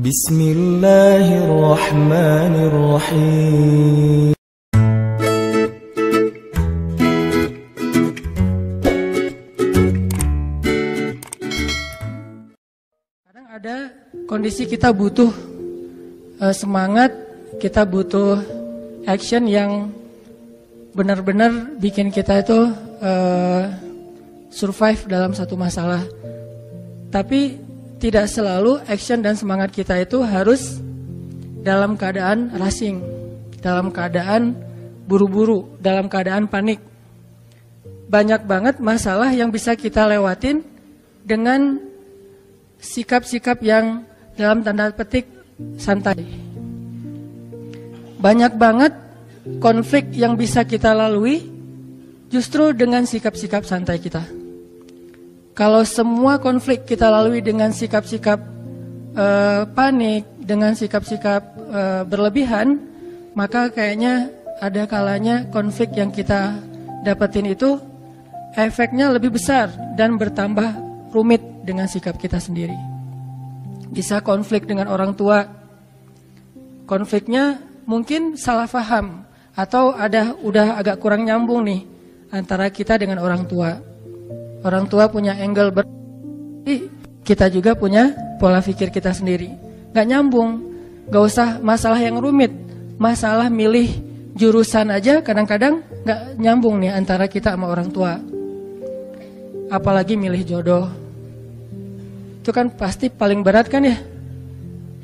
Bismillahirrahmanirrahim. Kadang ada kondisi kita butuh semangat, kita butuh action yang benar-benar bikin kita itu survive dalam satu masalah. Tapi tidak selalu action dan semangat kita itu harus dalam keadaan rushing, dalam keadaan buru-buru, dalam keadaan panik. Banyak banget masalah yang bisa kita lewatin dengan sikap-sikap yang dalam tanda petik santai. Banyak banget konflik yang bisa kita lalui justru dengan sikap-sikap santai kita. Kalau semua konflik kita lalui dengan sikap-sikap panik, dengan sikap-sikap berlebihan, maka kayaknya ada kalanya konflik yang kita dapetin itu efeknya lebih besar dan bertambah rumit dengan sikap kita sendiri. Bisa konflik dengan orang tua, konfliknya mungkin salah paham atau udah agak kurang nyambung nih antara kita dengan orang tua. Orang tua punya angle kita juga punya pola pikir kita sendiri. Gak nyambung, gak usah masalah yang rumit. Masalah milih jurusan aja kadang-kadang gak nyambung nih antara kita sama orang tua. Apalagi milih jodoh. Itu kan pasti paling berat kan ya.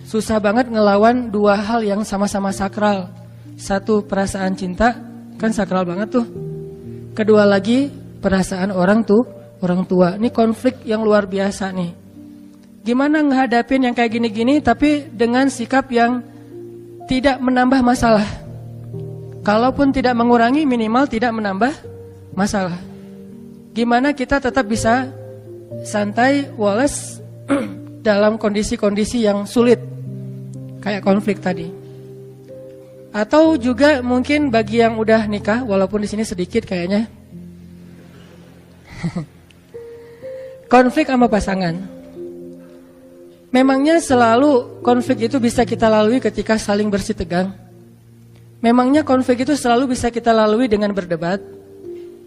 Susah banget ngelawan dua hal yang sama-sama sakral. Satu perasaan cinta, kan sakral banget tuh. Kedua lagi perasaan orang tua. Ini konflik yang luar biasa nih. Gimana ngehadapin yang kayak gini-gini tapi dengan sikap yang tidak menambah masalah. Kalaupun tidak mengurangi, minimal tidak menambah masalah. Gimana kita tetap bisa santai, wales dalam kondisi-kondisi yang sulit kayak konflik tadi. Atau juga mungkin bagi yang udah nikah, walaupun di sini sedikit kayaknya. Konflik sama pasangan. Memangnya selalu konflik itu bisa kita lalui ketika saling bersih tegang? Memangnya konflik itu selalu bisa kita lalui dengan berdebat?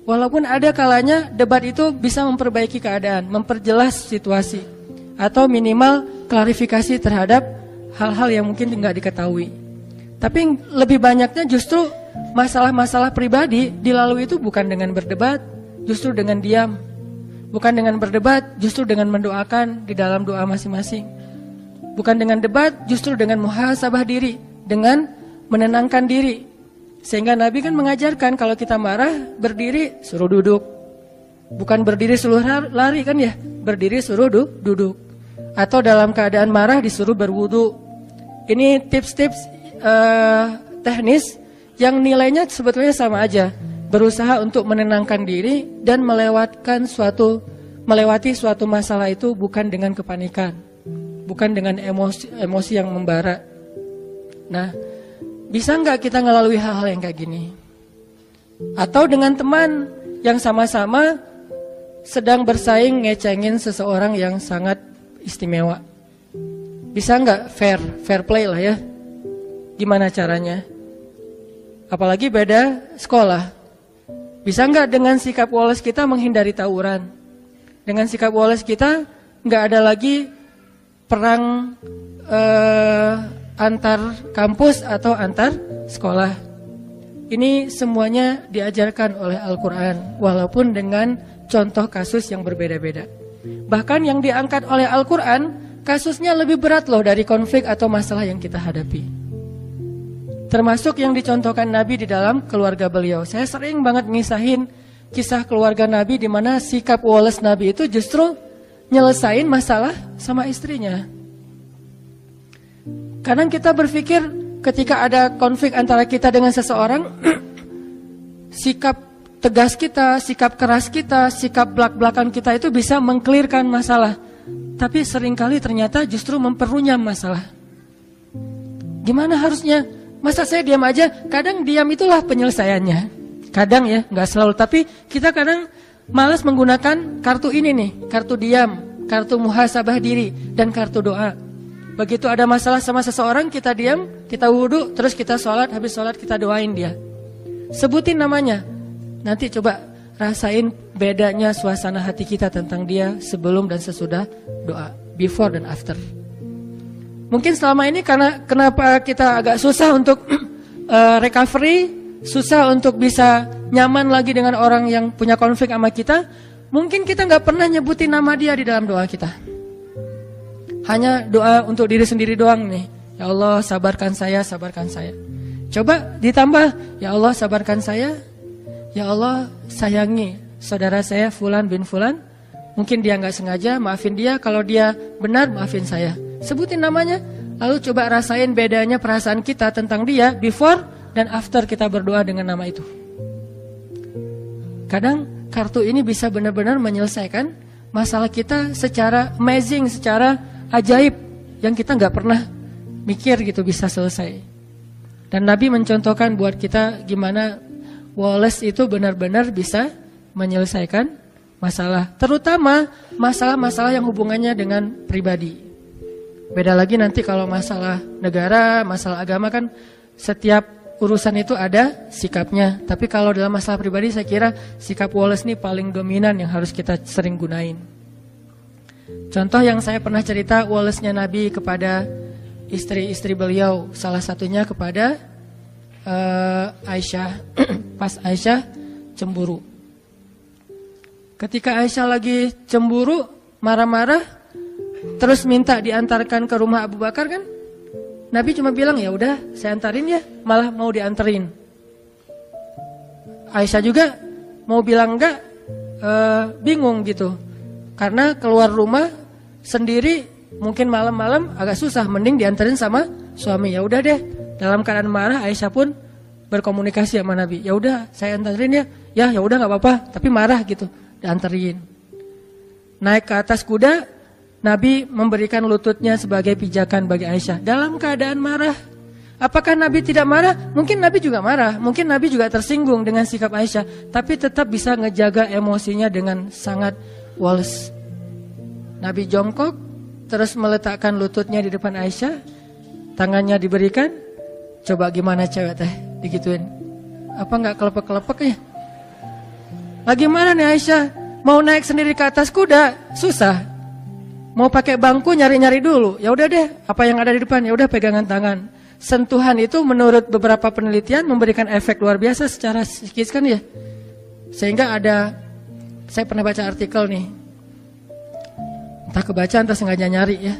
Walaupun ada kalanya debat itu bisa memperbaiki keadaan, memperjelas situasi, atau minimal klarifikasi terhadap hal-hal yang mungkin tidak diketahui. Tapi lebih banyaknya justru masalah-masalah pribadi dilalui itu bukan dengan berdebat, justru dengan diam. Bukan dengan berdebat, justru dengan mendoakan di dalam doa masing-masing. Bukan dengan debat, justru dengan muhasabah diri, dengan menenangkan diri. Sehingga Nabi kan mengajarkan kalau kita marah, berdiri suruh duduk. Bukan berdiri suruh lari kan ya, berdiri suruh duduk. Atau dalam keadaan marah disuruh berwudu. Ini tips-tips teknis yang nilainya sebetulnya sama aja. Berusaha untuk menenangkan diri dan melewati suatu masalah itu bukan dengan kepanikan, bukan dengan emosi yang membara. Nah, bisa nggak kita ngelalui hal-hal yang kayak gini? Atau dengan teman yang sama-sama sedang bersaing ngecengin seseorang yang sangat istimewa. Bisa nggak fair play lah ya? Gimana caranya? Apalagi beda sekolah. Bisa nggak dengan sikap woles kita menghindari tawuran? Dengan sikap woles kita nggak ada lagi perang antar kampus atau antar sekolah. Ini semuanya diajarkan oleh Al-Quran, walaupun dengan contoh kasus yang berbeda-beda. Bahkan yang diangkat oleh Al-Quran, kasusnya lebih berat loh dari konflik atau masalah yang kita hadapi. Termasuk yang dicontohkan Nabi di dalam keluarga beliau. Saya sering banget ngisahin kisah keluarga Nabi di mana sikap woles Nabi itu justru nyelesain masalah sama istrinya. Kadang kita berpikir ketika ada konflik antara kita dengan seseorang, sikap tegas kita, sikap keras kita, sikap belak-belakan kita itu bisa mengklirkan masalah. Tapi seringkali ternyata justru memperunyam masalah. Gimana harusnya? Masa saya diam aja? Kadang diam itulah penyelesaiannya. Kadang ya, nggak selalu. Tapi kita kadang malas menggunakan kartu ini nih, kartu diam, kartu muhasabah diri, dan kartu doa. Begitu ada masalah sama seseorang, kita diam, kita wudhu, terus kita sholat, habis sholat kita doain dia. Sebutin namanya. Nanti coba rasain bedanya suasana hati kita tentang dia sebelum dan sesudah doa. Before dan after. Mungkin selama ini karena kenapa kita agak susah untuk recovery, susah untuk bisa nyaman lagi dengan orang yang punya konflik sama kita. Mungkin kita gak pernah nyebutin nama dia di dalam doa kita. Hanya doa untuk diri sendiri doang nih. Ya Allah sabarkan saya, sabarkan saya. Coba ditambah, ya Allah sabarkan saya. Ya Allah sayangi saudara saya Fulan bin Fulan. Mungkin dia gak sengaja, maafin dia. Kalau dia benar, maafin saya. Sebutin namanya. Lalu coba rasain bedanya perasaan kita tentang dia before dan after kita berdoa dengan nama itu. Kadang kartu ini bisa benar-benar menyelesaikan masalah kita secara amazing, secara ajaib yang kita nggak pernah mikir gitu bisa selesai. Dan Nabi mencontohkan buat kita gimana Wallace itu benar-benar bisa menyelesaikan masalah, terutama masalah-masalah yang hubungannya dengan pribadi. Beda lagi nanti kalau masalah negara, masalah agama kan setiap urusan itu ada sikapnya. Tapi kalau dalam masalah pribadi saya kira sikap Wallace ini paling dominan yang harus kita sering gunain. Contoh yang saya pernah cerita Wallace-nya Nabi kepada istri-istri beliau. Salah satunya kepada Aisyah. Pas Aisyah cemburu. Ketika Aisyah lagi cemburu, marah-marah, terus minta diantarkan ke rumah Abu Bakar kan? Nabi cuma bilang ya udah saya antarin ya, malah mau dianterin. Aisyah juga mau bilang enggak, bingung gitu. Karena keluar rumah sendiri mungkin malam-malam agak susah, mending dianterin sama suami. Ya udah deh, dalam keadaan marah Aisyah pun berkomunikasi sama Nabi. Ya udah saya anterin ya. Ya udah enggak apa-apa, tapi marah gitu, dianterin. Naik ke atas kuda, Nabi memberikan lututnya sebagai pijakan bagi Aisyah dalam keadaan marah. Apakah Nabi tidak marah? Mungkin Nabi juga marah, mungkin Nabi juga tersinggung dengan sikap Aisyah, tapi tetap bisa ngejaga emosinya dengan sangat Wallace. Nabi jongkok, terus meletakkan lututnya di depan Aisyah, tangannya diberikan. Coba gimana cewek teh digituin? Apa nggak kelepek-kelepek ya? Lagi mana nih Aisyah? Mau naik sendiri ke atas kuda, susah. Mau pakai bangku nyari-nyari dulu. Ya udah deh, apa yang ada di depan ya udah pegangan tangan. Sentuhan itu menurut beberapa penelitian memberikan efek luar biasa secara psikis kan ya. Sehingga ada, saya pernah baca artikel nih. Entah kebaca entah sengaja nyari ya.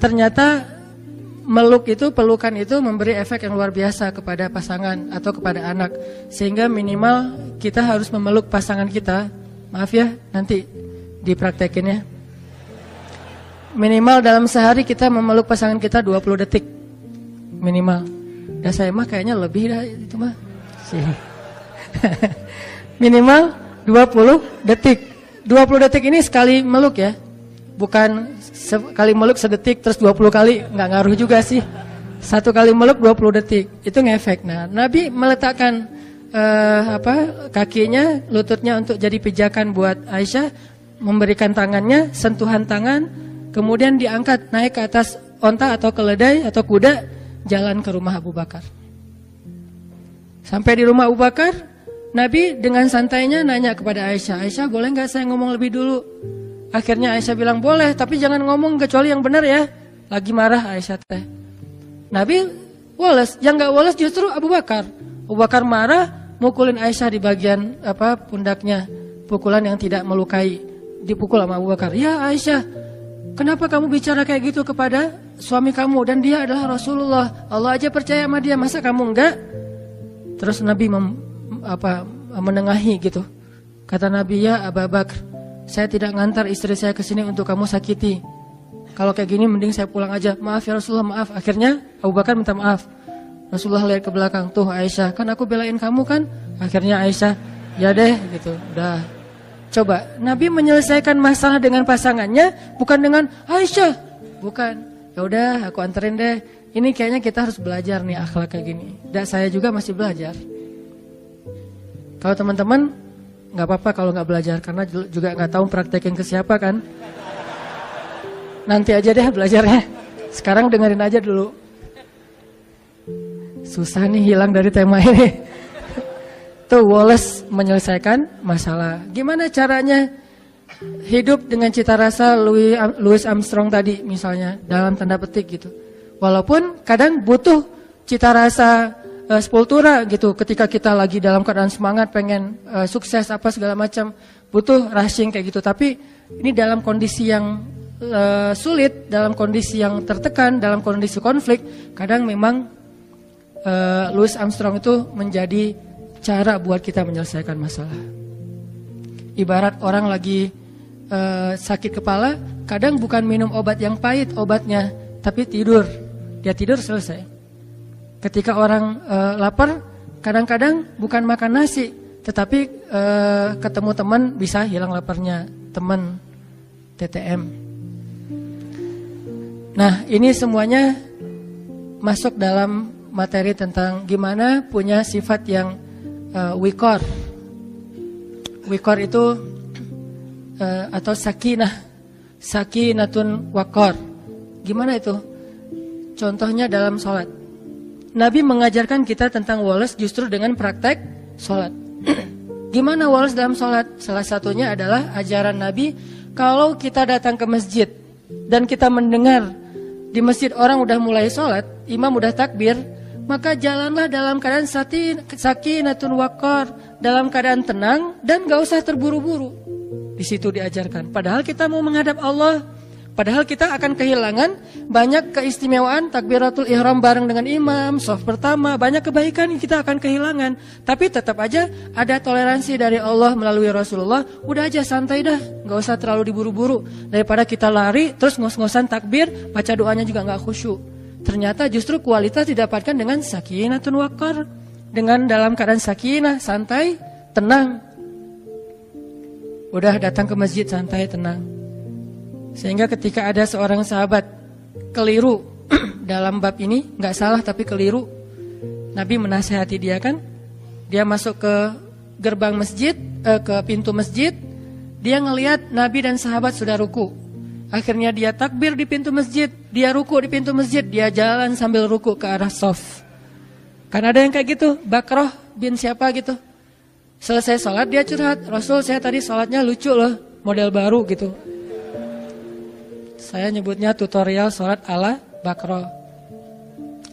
Ternyata pelukan itu memberi efek yang luar biasa kepada pasangan atau kepada anak. Sehingga minimal kita harus memeluk pasangan kita. Maaf ya, nanti dipraktekin ya. Minimal dalam sehari kita memeluk pasangan kita 20 detik. Minimal. Dan saya mah kayaknya lebih dah itu mah. Minimal 20 detik. 20 detik ini sekali meluk ya. Bukan sekali meluk sedetik terus 20 kali, nggak ngaruh juga sih. Satu kali meluk 20 detik. Itu ngefek. Nah, Nabi meletakkan kakinya, lututnya untuk jadi pijakan buat Aisyah, memberikan tangannya, sentuhan tangan, kemudian diangkat naik ke atas onta atau keledai atau kuda, jalan ke rumah Abu Bakar. Sampai di rumah Abu Bakar, Nabi dengan santainya nanya kepada Aisyah, Aisyah boleh nggak saya ngomong lebih dulu? Akhirnya Aisyah bilang boleh, tapi jangan ngomong kecuali yang benar ya. Lagi marah Aisyah teh. Nabi Wallace, yang nggak Wallace justru Abu Bakar. Abu Bakar marah, mukulin Aisyah di bagian pundaknya, pukulan yang tidak melukai. Dipukul sama Abu Bakar. Ya Aisyah, kenapa kamu bicara kayak gitu kepada suami kamu? Dan dia adalah Rasulullah. Allah aja percaya sama dia, masa kamu enggak? Terus Nabi menengahi gitu. Kata Nabi, ya Abu Bakar, saya tidak ngantar istri saya ke sini untuk kamu sakiti. Kalau kayak gini mending saya pulang aja. Maaf ya Rasulullah, maaf. Akhirnya Abu Bakar minta maaf. Rasulullah lihat ke belakang, tuh Aisyah, kan aku belain kamu kan? Akhirnya Aisyah, ya deh gitu, udah. Coba, Nabi menyelesaikan masalah dengan pasangannya, bukan dengan Aisyah. Bukan, ya udah aku anterin deh. Ini kayaknya kita harus belajar nih akhlak kayak gini. Dan saya juga masih belajar. Kalau teman-teman, gak apa-apa kalau gak belajar. Karena juga gak tahu praktekin ke siapa kan. Nanti aja deh belajarnya. Sekarang dengerin aja dulu. Susah nih hilang dari tema ini. Tuh Wallace menyelesaikan masalah. Gimana caranya hidup dengan cita rasa Louis Armstrong tadi misalnya, dalam tanda petik gitu. Walaupun kadang butuh cita rasa sepultura gitu, ketika kita lagi dalam keadaan semangat pengen sukses apa segala macam, butuh rushing kayak gitu. Tapi ini dalam kondisi yang sulit, dalam kondisi yang tertekan, dalam kondisi konflik, kadang memang Louis Armstrong itu menjadi cara buat kita menyelesaikan masalah. Ibarat orang lagi sakit kepala, kadang bukan minum obat yang pahit obatnya, tapi tidur. Dia tidur selesai. Ketika orang lapar, kadang-kadang bukan makan nasi, tetapi ketemu teman bisa hilang laparnya, teman TTM. Nah, ini semuanya masuk dalam materi tentang gimana punya sifat yang wikor. Wikor itu atau sakinatun wakor. Gimana itu? Contohnya dalam sholat. Nabi mengajarkan kita tentang Wallace justru dengan praktek sholat. Gimana Wallace dalam sholat? Salah satunya adalah ajaran Nabi, kalau kita datang ke masjid dan kita mendengar di masjid orang udah mulai sholat, imam udah takbir, maka jalanlah dalam keadaan sakinatun wakor, dalam keadaan tenang dan gak usah terburu-buru. Di situ diajarkan. Padahal kita mau menghadap Allah. Padahal kita akan kehilangan banyak keistimewaan takbiratul ihram bareng dengan imam, shaf pertama, banyak kebaikan yang kita akan kehilangan. Tapi tetap aja ada toleransi dari Allah melalui Rasulullah. Udah aja santai dah, gak usah terlalu diburu-buru. Daripada kita lari terus ngos-ngosan takbir, baca doanya juga gak khusyuk. Ternyata justru kualitas didapatkan dengan sakinatun wakar, dengan dalam keadaan sakinah, santai, tenang. Udah datang ke masjid santai, tenang. Sehingga ketika ada seorang sahabat keliru dalam bab ini, gak salah tapi keliru, Nabi menasihati dia kan. Dia masuk ke gerbang masjid, ke pintu masjid, dia ngelihat Nabi dan sahabat sudah ruku. Akhirnya dia takbir di pintu masjid, dia ruku di pintu masjid, dia jalan sambil ruku ke arah shaf. Kan ada yang kayak gitu, Bakroh bin siapa gitu. Selesai sholat dia curhat, Rasul saya tadi sholatnya lucu loh, model baru gitu. Saya nyebutnya tutorial sholat ala Bakroh.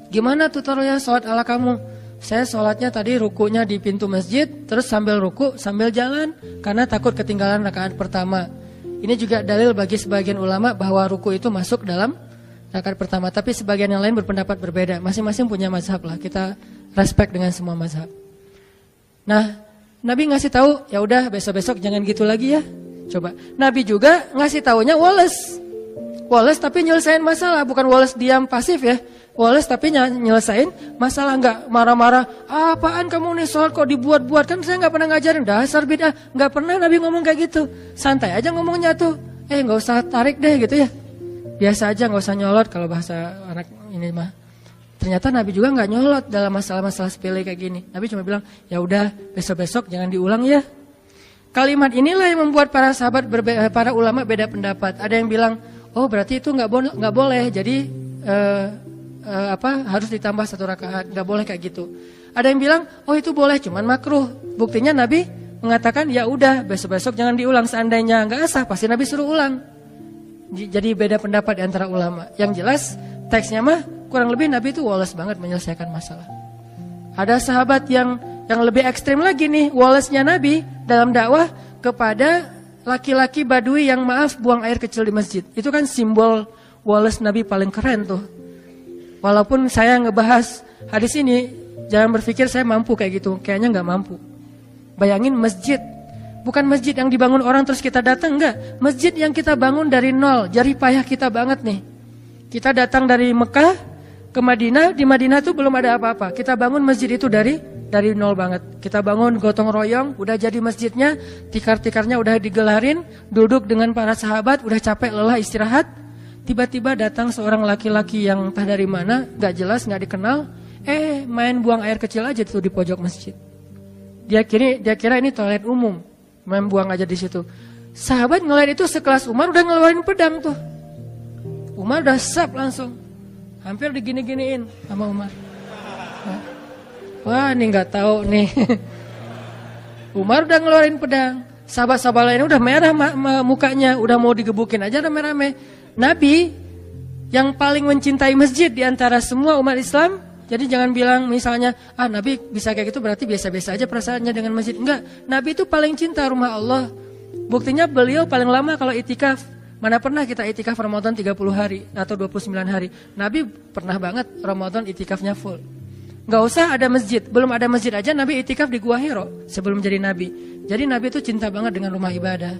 Gimana tutorial sholat ala kamu? Saya sholatnya tadi rukunya di pintu masjid, terus sambil ruku sambil jalan, karena takut ketinggalan rakaat pertama. Ini juga dalil bagi sebagian ulama bahwa ruku itu masuk dalam rakaat pertama. Tapi sebagian yang lain berpendapat berbeda. Masing-masing punya mazhab lah. Kita respect dengan semua mazhab. Nah, Nabi ngasih tahu, ya udah besok-besok jangan gitu lagi ya. Coba. Nabi juga ngasih taunya Wallace. Wallace tapi nyelesain masalah, bukan Wallace diam pasif ya. Wallace tapi nyelesain masalah, nggak marah-marah. Apaan kamu nih sholat kok dibuat-buat, kan saya nggak pernah ngajarin, dasar bid'ah. Nggak pernah Nabi ngomong kayak gitu. Santai aja ngomongnya tuh. Nggak usah tarik deh gitu ya. Biasa aja, nggak usah nyolot kalau bahasa anak ini mah. Ternyata Nabi juga nggak nyolot dalam masalah-masalah sepele kayak gini. Nabi cuma bilang, ya udah besok-besok jangan diulang ya. Kalimat inilah yang membuat para sahabat para ulama beda pendapat. Ada yang bilang, oh berarti itu nggak boleh. Jadi harus ditambah 1 rakaat, nggak boleh kayak gitu. Ada yang bilang, oh itu boleh, cuman makruh. Buktinya Nabi mengatakan, ya udah besok-besok jangan diulang. Seandainya nggak sah, pasti Nabi suruh ulang. Jadi beda pendapat di antara ulama. Yang jelas teksnya mah kurang lebih Nabi itu Wallace banget menyelesaikan masalah. Ada sahabat yang lebih ekstrim lagi nih, Wallace-nya Nabi dalam dakwah kepada laki-laki Badui yang buang air kecil di masjid. Itu kan simbol Wallace Nabi paling keren tuh. Walaupun saya ngebahas hadis ini, jangan berpikir saya mampu kayak gitu. Kayaknya nggak mampu. Bayangin masjid, bukan masjid yang dibangun orang terus kita datang, enggak. Masjid yang kita bangun dari nol, jerih payah kita banget nih. Kita datang dari Mekah ke Madinah, di Madinah tuh belum ada apa-apa. Kita bangun masjid itu dari nol banget. Kita bangun gotong royong, udah jadi masjidnya, tikar-tikarnya udah digelarin, duduk dengan para sahabat, udah capek lelah istirahat. Tiba-tiba datang seorang laki-laki yang entah dari mana, gak jelas, gak dikenal. Main buang air kecil aja tuh di pojok masjid. Dia kira ini toilet umum, main buang aja di situ. Sahabat ngeliat itu sekelas Umar udah ngeluarin pedang tuh. Umar udah sap langsung. Hampir digini-giniin sama Umar. Wah, ini nggak tahu nih. Umar udah ngeluarin pedang. Sahabat-sahabat lain udah merah mukanya, udah mau digebukin aja udah merah-merah. Nabi yang paling mencintai masjid di antara semua umat Islam. Jadi jangan bilang misalnya, Nabi bisa kayak gitu berarti biasa-biasa aja perasaannya dengan masjid. Enggak, Nabi itu paling cinta rumah Allah. Buktinya beliau paling lama kalau itikaf. Mana pernah kita itikaf Ramadan 30 hari atau 29 hari. Nabi pernah banget Ramadan itikafnya full. Enggak usah ada masjid, belum ada masjid aja Nabi itikaf di Gua Hiro sebelum jadi Nabi. Jadi Nabi itu cinta banget dengan rumah ibadah.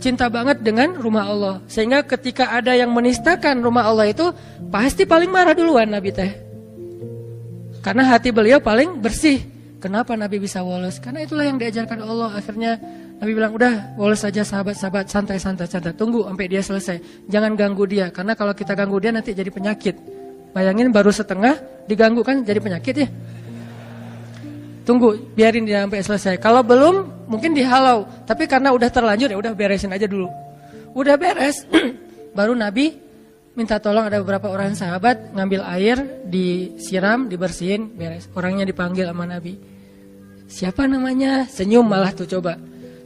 Cinta banget dengan rumah Allah. Sehingga ketika ada yang menistakan rumah Allah itu, pasti paling marah duluan Nabi teh. Karena hati beliau paling bersih. Kenapa Nabi bisa woles? Karena itulah yang diajarkan Allah. Akhirnya Nabi bilang, udah woles saja sahabat-sahabat, santai-santai. Tunggu sampai dia selesai. Jangan ganggu dia. Karena kalau kita ganggu dia nanti jadi penyakit. Bayangin baru setengah diganggu kan jadi penyakit ya. Tunggu, biarin dia sampai selesai. Kalau belum, mungkin dihalau. Tapi karena udah terlanjur ya udah beresin aja dulu. Udah beres, baru Nabi minta tolong ada beberapa orang sahabat ngambil air, disiram, dibersihin, beres. Orangnya dipanggil sama Nabi. Siapa namanya? Senyum malah tuh coba.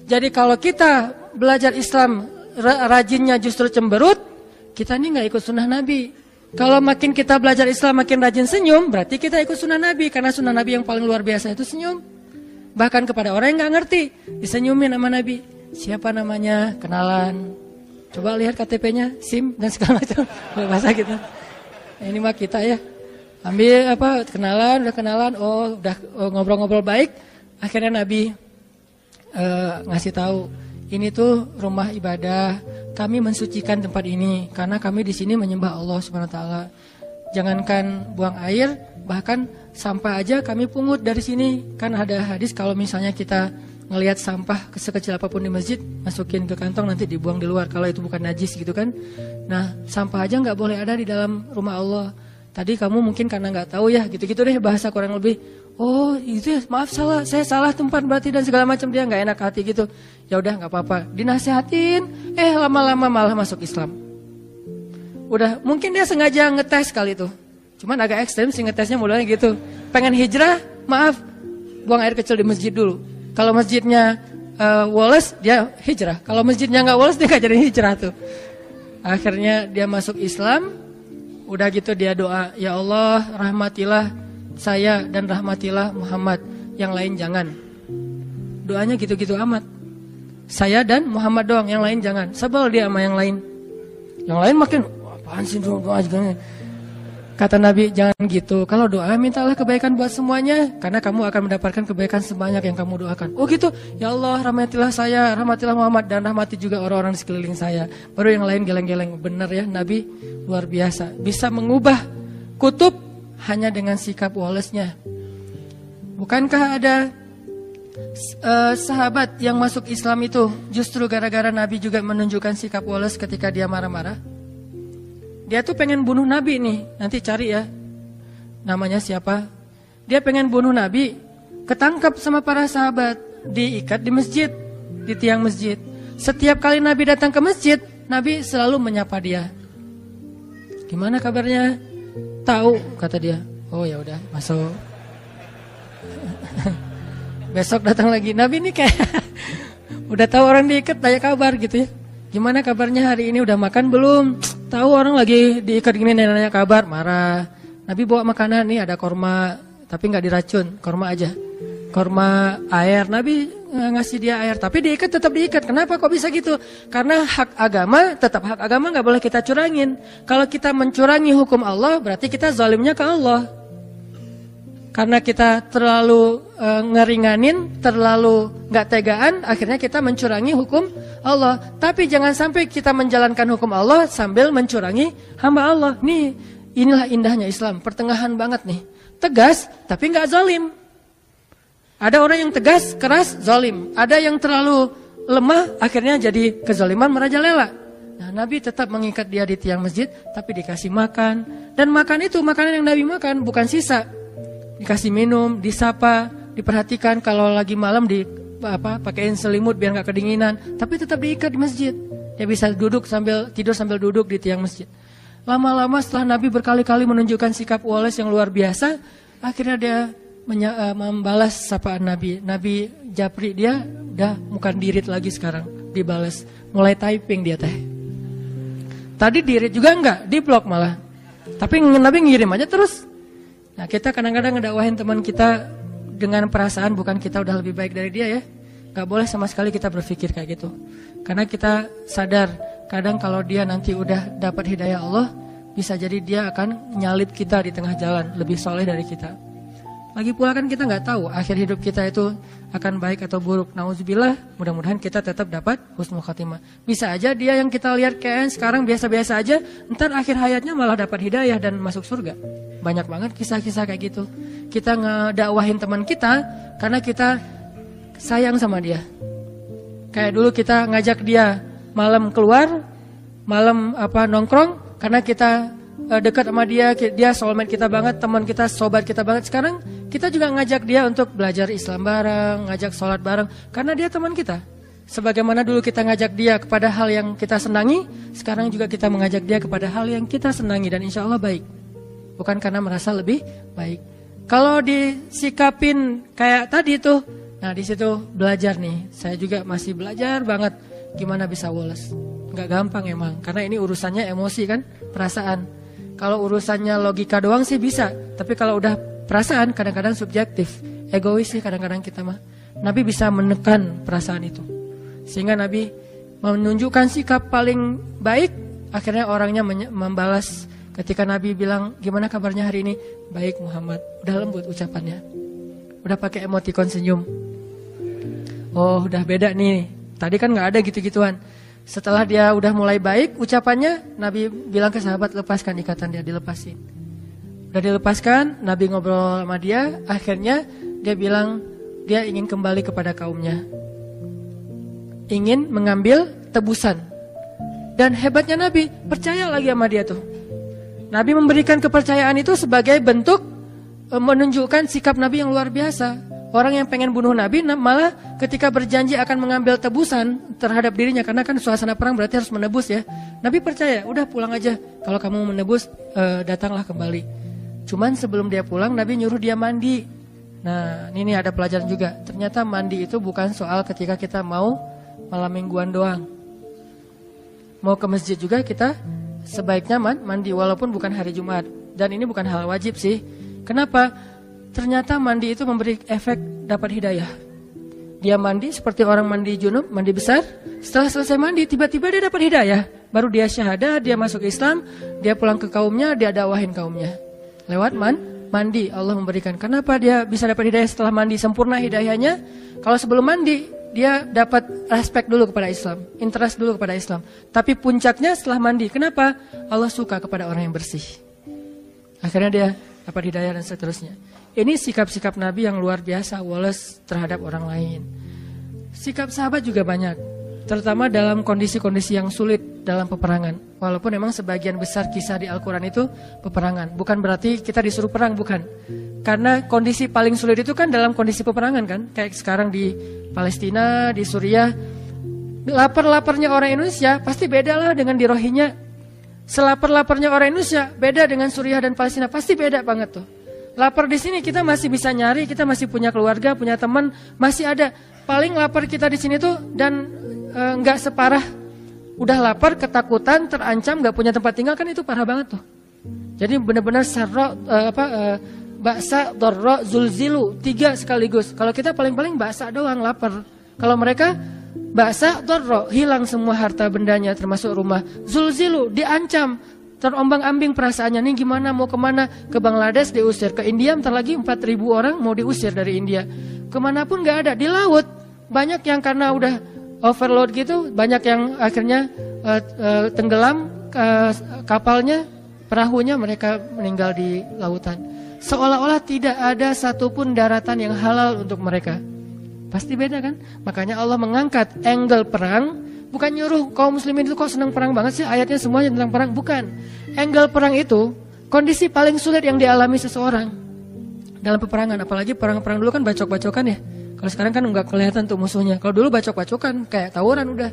Jadi kalau kita belajar Islam rajinnya justru cemberut, kita ini nggak ikut sunnah Nabi. Kalau makin kita belajar Islam makin rajin senyum, berarti kita ikut sunnah Nabi. Karena sunnah Nabi yang paling luar biasa itu senyum. Bahkan kepada orang yang gak ngerti, disenyumin sama Nabi. Siapa namanya? Kenalan. Coba lihat KTP-nya, SIM dan segala macam. Bahasa kita. Ini mah kita ya. Ambil kenalan, udah kenalan. Udah ngobrol-ngobrol baik. Akhirnya Nabi ngasih tahu, ini tuh rumah ibadah. Kami mensucikan tempat ini karena kami di sini menyembah Allah Subhanahu wa taala. Jangankan buang air, bahkan sampah aja kami pungut dari sini. Kan ada hadis kalau misalnya kita ngelihat sampah sekecil apapun di masjid, masukin ke kantong nanti dibuang di luar kalau itu bukan najis gitu kan. Nah, sampah aja nggak boleh ada di dalam rumah Allah. Tadi kamu mungkin karena nggak tahu ya, gitu-gitu deh bahasa kurang lebih. Oh itu ya, maaf salah, saya salah tempat berarti dan segala macam, dia nggak enak hati gitu. Ya udah nggak apa-apa, dinasehatin, lama-lama malah masuk Islam. Udah mungkin dia sengaja ngetes kali itu, cuman agak ekstrem sih ngetesnya modalnya gitu. Pengen hijrah, maaf, buang air kecil di masjid dulu. Kalau masjidnya woles, dia hijrah. Kalau masjidnya nggak woles, dia nggak jadi hijrah tuh. Akhirnya dia masuk Islam, udah gitu dia doa, ya Allah rahmatilah saya dan rahmatilah Muhammad, yang lain jangan. Doanya gitu-gitu amat. Saya dan Muhammad doang, yang lain jangan. Sebel dia sama yang lain. Yang lain makin, apaan sih doa juga. Kata Nabi, jangan gitu. Kalau doa mintalah kebaikan buat semuanya, karena kamu akan mendapatkan kebaikan sebanyak yang kamu doakan. Oh gitu, ya Allah rahmatilah saya, rahmatilah Muhammad, dan rahmati juga orang-orang di sekeliling saya. Baru yang lain geleng-geleng. Bener ya, Nabi luar biasa. Bisa mengubah kutub hanya dengan sikap wolesnya. Bukankah ada sahabat yang masuk Islam itu justru gara-gara Nabi juga menunjukkan sikap woles ketika dia marah-marah? Dia tuh pengen bunuh Nabi nih, nanti cari ya namanya siapa. Dia pengen bunuh Nabi, ketangkap sama para sahabat, diikat di masjid, di tiang masjid. Setiap kali Nabi datang ke masjid, Nabi selalu menyapa dia. Gimana kabarnya? Tahu, kata dia. Oh ya udah, masuk. Besok datang lagi. Nabi ini kayak udah tahu orang diikat, tanya kabar gitu ya. Gimana kabarnya hari ini, udah makan belum? Tahu orang lagi diikat gini, nanya kabar, marah. Nabi bawa makanan nih, ada korma, tapi nggak diracun, korma aja. Korma air, Nabi ngasih dia air, tapi diikat tetap diikat. Kenapa kok bisa gitu? Karena hak agama, tetap hak agama nggak boleh kita curangin. Kalau kita mencurangi hukum Allah, berarti kita zalimnya ke Allah. Karena kita terlalu ngeringanin, terlalu nggak tegaan, akhirnya kita mencurangi hukum Allah. Tapi jangan sampai kita menjalankan hukum Allah sambil mencurangi hamba Allah. Nih, inilah indahnya Islam, pertengahan banget nih. Tegas, tapi nggak zalim. Ada orang yang tegas, keras, zalim. Ada yang terlalu lemah, akhirnya jadi kezaliman merajalela. Nah, Nabi tetap mengikat dia di tiang masjid, tapi dikasih makan. Dan makan itu, makanan yang Nabi makan, bukan sisa. Dikasih minum, disapa, diperhatikan kalau lagi malam pakaiin selimut biar nggak kedinginan, tapi tetap diikat di masjid. Dia bisa tidur sambil duduk di tiang masjid. Lama-lama setelah Nabi berkali-kali menunjukkan sikap Wallace yang luar biasa, akhirnya dia membalas sapaan Nabi. Nabi japri dia, udah bukan dirit lagi sekarang, dibalas. Mulai typing dia teh. Tadi dirit juga enggak, diblok malah. Tapi Nabi ngirim aja terus. Nah kita kadang-kadang ngedakwahin teman kita dengan perasaan bukan kita udah lebih baik dari dia ya. Gak boleh sama sekali kita berpikir kayak gitu. Karena kita sadar kadang kalau dia nanti udah dapat hidayah Allah, bisa jadi dia akan nyalip kita di tengah jalan, lebih soleh dari kita. Lagi pula kan kita gak tahu akhir hidup kita itu akan baik atau buruk. Nauzubillah, mudah-mudahan kita tetap dapat husnul khatimah. Bisa aja dia yang kita lihat kayak sekarang biasa-biasa aja, ntar akhir hayatnya malah dapat hidayah dan masuk surga. Banyak banget kisah-kisah kayak gitu. Kita ngedakwahin teman kita karena kita sayang sama dia. Kayak dulu kita ngajak dia malam keluar, malam nongkrong karena kita dekat sama dia soulmate kita banget, teman kita, sobat kita banget. Sekarang kita juga ngajak dia untuk belajar Islam bareng, ngajak sholat bareng karena dia teman kita. Sebagaimana dulu kita ngajak dia kepada hal yang kita senangi, sekarang juga kita mengajak dia kepada hal yang kita senangi dan insya Allah baik. Bukan karena merasa lebih baik. Kalau disikapin kayak tadi tuh, nah di situ belajar nih. Saya juga masih belajar banget gimana bisa Wallace. Nggak gampang emang, karena ini urusannya emosi kan, perasaan. Kalau urusannya logika doang sih bisa, tapi kalau udah perasaan kadang-kadang subjektif, egois sih kadang-kadang kita mah. Nabi bisa menekan perasaan itu, sehingga Nabi menunjukkan sikap paling baik. Akhirnya orangnya membalas. Ketika Nabi bilang, gimana kabarnya hari ini? Baik Muhammad. Udah lembut ucapannya. Udah pakai emoticon senyum. Oh udah beda nih. Tadi kan gak ada gitu-gituan. Setelah dia udah mulai baik ucapannya, Nabi bilang ke sahabat, lepaskan ikatan dia, dilepasin. Udah dilepaskan, Nabi ngobrol sama dia. Akhirnya dia bilang, dia ingin kembali kepada kaumnya. Ingin mengambil tebusan. Dan hebatnya Nabi, percaya lagi sama dia tuh. Nabi memberikan kepercayaan itu sebagai bentuk menunjukkan sikap Nabi yang luar biasa. Orang yang pengen bunuh Nabi malah ketika berjanji akan mengambil tebusan terhadap dirinya. Karena kan suasana perang berarti harus menebus ya. Nabi percaya, udah pulang aja. Kalau kamu menebus, datanglah kembali. Cuman sebelum dia pulang, Nabi nyuruh dia mandi. Nah ini ada pelajaran juga. Ternyata mandi itu bukan soal ketika kita mau malam mingguan doang. Mau ke masjid juga kita sebaiknya mandi walaupun bukan hari Jumat. Dan ini bukan hal wajib sih. Kenapa? Ternyata mandi itu memberi efek dapat hidayah. Dia mandi seperti orang mandi junub, mandi besar. Setelah selesai mandi, tiba-tiba dia dapat hidayah. Baru dia syahadah, dia masuk Islam, dia pulang ke kaumnya, dia dakwahin kaumnya. Lewat mandi Allah memberikan. Kenapa dia bisa dapat hidayah setelah mandi? Sempurna hidayahnya. Kalau sebelum mandi, dia dapat respect dulu kepada Islam, interest dulu kepada Islam. Tapi puncaknya setelah mandi. Kenapa? Allah suka kepada orang yang bersih. Akhirnya dia dapat hidayah dan seterusnya. Ini sikap-sikap Nabi yang luar biasa, Wallace terhadap orang lain. Sikap sahabat juga banyak, terutama dalam kondisi-kondisi yang sulit dalam peperangan. Walaupun memang sebagian besar kisah di Al-Quran itu peperangan. Bukan berarti kita disuruh perang, bukan. Karena kondisi paling sulit itu kan dalam kondisi peperangan kan. Kayak sekarang di Palestina, di Suriah. Lapar-laparnya orang Indonesia pasti beda lah dengan di Rohingya. Selapar-laparnya orang Indonesia beda dengan Suriah dan Palestina. Pasti beda banget tuh. Lapar di sini kita masih bisa nyari, kita masih punya keluarga, punya teman, masih ada. Paling lapar kita di sini tuh dan nggak separah udah lapar, ketakutan, terancam, nggak punya tempat tinggal kan itu parah banget tuh. Jadi benar-benar baksa, dorro, zulzilu, 3 sekaligus. Kalau kita paling-paling baksa doang lapar. Kalau mereka baksa, dorro, hilang semua harta bendanya termasuk rumah. Zulzilu, diancam. Terombang-ambing perasaannya, nih gimana, mau kemana? Ke Bangladesh diusir, ke India bentar lagi 4.000 orang mau diusir dari India. Kemanapun gak ada, di laut. Banyak yang karena udah overload gitu, banyak yang akhirnya tenggelam kapalnya, perahunya, mereka meninggal di lautan. Seolah-olah tidak ada satupun daratan yang halal untuk mereka. Pasti beda kan? Makanya Allah mengangkat angle perang. Bukan nyuruh kaum muslimin itu kok senang perang banget sih, ayatnya semuanya tentang perang. Bukan. Angle perang itu kondisi paling sulit yang dialami seseorang dalam peperangan. Apalagi perang-perang dulu kan bacok-bacokan ya. Kalau sekarang kan nggak kelihatan tuh musuhnya. Kalau dulu bacok-bacokan kayak tawuran udah.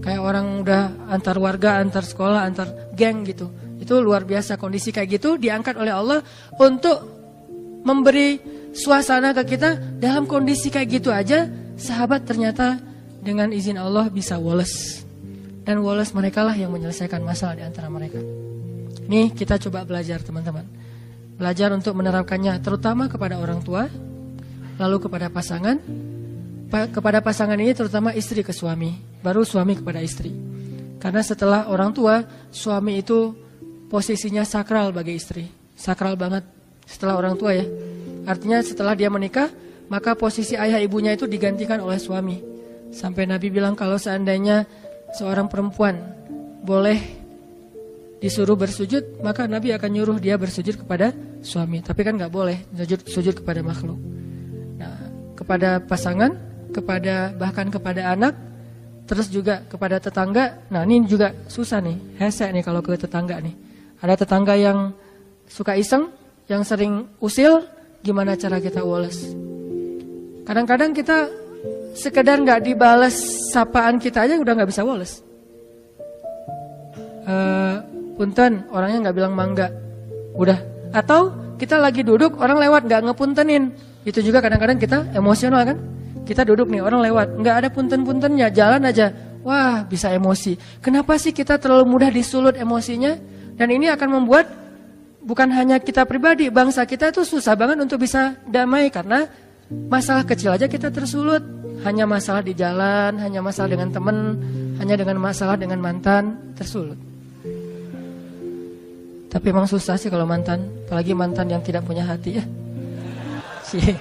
Kayak orang udah antar warga, antar sekolah, antar geng gitu. Itu luar biasa, kondisi kayak gitu diangkat oleh Allah untuk memberi suasana ke kita. Dalam kondisi kayak gitu aja, sahabat ternyata dengan izin Allah bisa woles. Dan woles mereka lah yang menyelesaikan masalah di antara mereka. Nih kita coba belajar teman-teman. Belajar untuk menerapkannya, terutama kepada orang tua, lalu kepada pasangan. Kepada pasangan ini terutama istri ke suami, baru suami kepada istri. Karena setelah orang tua, suami itu posisinya sakral bagi istri. Sakral banget setelah orang tua ya. Artinya setelah dia menikah, maka posisi ayah ibunya itu digantikan oleh suami. Sampai Nabi bilang kalau seandainya seorang perempuan boleh disuruh bersujud, maka Nabi akan nyuruh dia bersujud kepada suami. Tapi kan gak boleh sujud kepada makhluk. Nah, kepada pasangan, bahkan kepada anak, terus juga kepada tetangga. Nah ini juga susah nih, hesek nih kalau ke tetangga nih. Ada tetangga yang suka iseng, yang sering usil, gimana cara kita woles? Kadang-kadang kita sekedar gak dibales sapaan kita aja udah gak bisa woles. Punten, orangnya gak bilang mangga, udah. Atau kita lagi duduk, orang lewat gak ngepuntenin. Itu juga kadang-kadang kita emosional kan. Kita duduk nih, orang lewat, nggak ada punten-puntennya, jalan aja. Wah, bisa emosi. Kenapa sih kita terlalu mudah disulut emosinya? Dan ini akan membuat bukan hanya kita pribadi, bangsa kita tuh susah banget untuk bisa damai. Karena masalah kecil aja kita tersulut. Hanya masalah di jalan, hanya masalah dengan teman, hanya dengan masalah dengan mantan, tersulut. Tapi emang susah sih kalau mantan, apalagi mantan yang tidak punya hati ya. Sih.